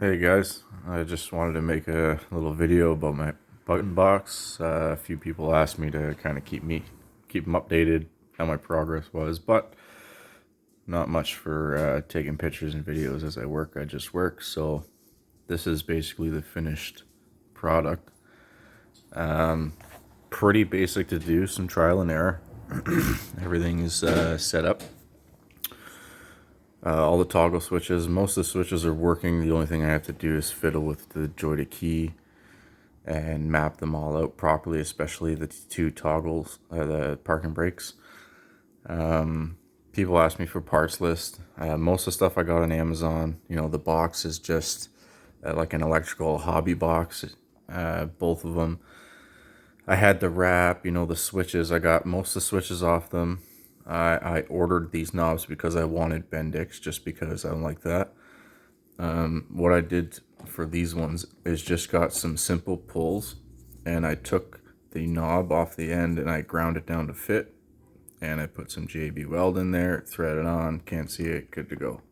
Hey guys, I just wanted to make a little video about my button box. A few people asked me to kind of keep them updated how my progress was, but not much for taking pictures and videos as I work. I just work, so this is basically the finished product. Pretty basic to do, some trial and error. Everything is set up. All the toggle switches, most of the switches are working. The only thing I have to do is fiddle with the joy key and map them all out properly, especially the two toggles, the park and brakes. People ask me for parts list. Most of the stuff I got on Amazon. The box is just like an electrical hobby box, both of them. I had the wrap, the switches. I got most of the switches off them. I ordered these knobs because I wanted Bendix, just because I like that. What I did for these ones is just got some simple pulls, and I took the knob off the end and I ground it down to fit, and I put some JB Weld in there, thread it on, can't see it, good to go.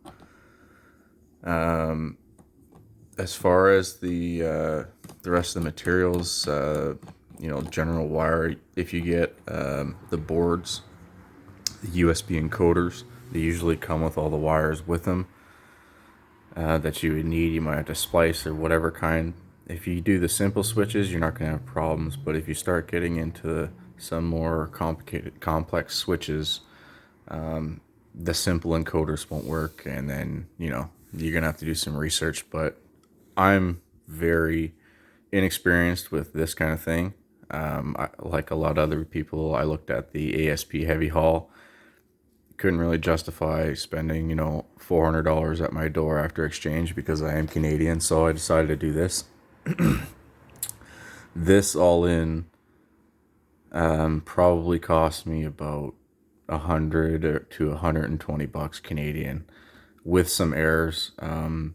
As far as the rest of the materials, general wire, if you get the boards, the USB encoders, they usually come with all the wires with them that you would need. You might have to splice or whatever kind. If you do the simple switches, you're not going to have problems, but if you start getting into some more complicated, complex switches, the simple encoders won't work, and then you're going to have to do some research. But I'm very inexperienced with this kind of thing. Like a lot of other people, I looked at the ASP heavy haul, couldn't really justify spending $400 at my door after exchange because I am Canadian, so I decided to do this. This all in probably cost me about 100 to 120 bucks Canadian, with some errors. When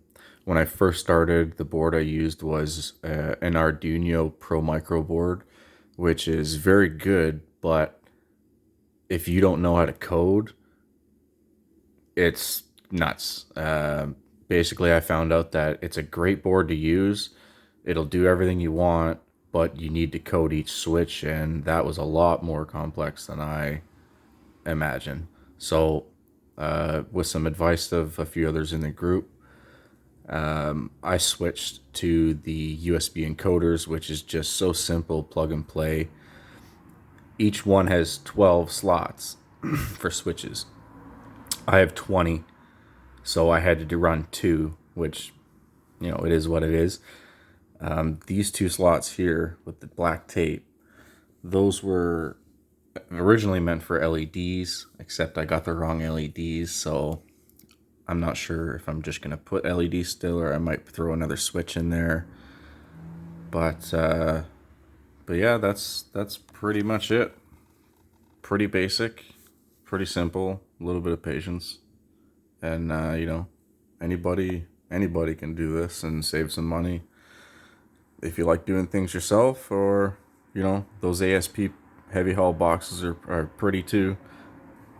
I first started, the board I used was an Arduino Pro Micro board, which is very good, but if you don't know how to code, it's nuts. Basically, I found out that it's a great board to use. It'll do everything you want, but you need to code each switch, and that was a lot more complex than I imagined. So, with some advice of a few others in the group, I switched to the USB encoders, which is just so simple, plug and play. Each one has 12 slots for switches. I have 20, so I had to run two, which, it is what it is. These two slots here with the black tape, those were originally meant for LEDs, except I got the wrong LEDs, so I'm not sure if I'm just going to put LEDs still, or I might throw another switch in there. But yeah, that's pretty much it. Pretty basic, pretty simple, a little bit of patience, and anybody can do this and save some money if you like doing things yourself. Or those ASP heavy haul boxes are pretty too.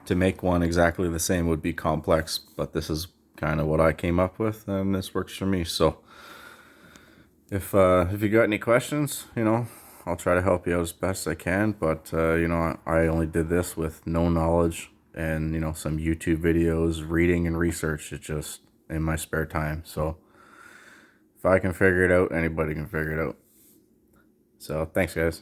To make one exactly the same would be complex, but this is kind of what I came up with, and this works for me. So if you got any questions, I'll try to help you out as best I can. But I only did this with no knowledge and some YouTube videos, reading and research. It's just in my spare time. So if I can figure it out, anybody can figure it out. So thanks, guys.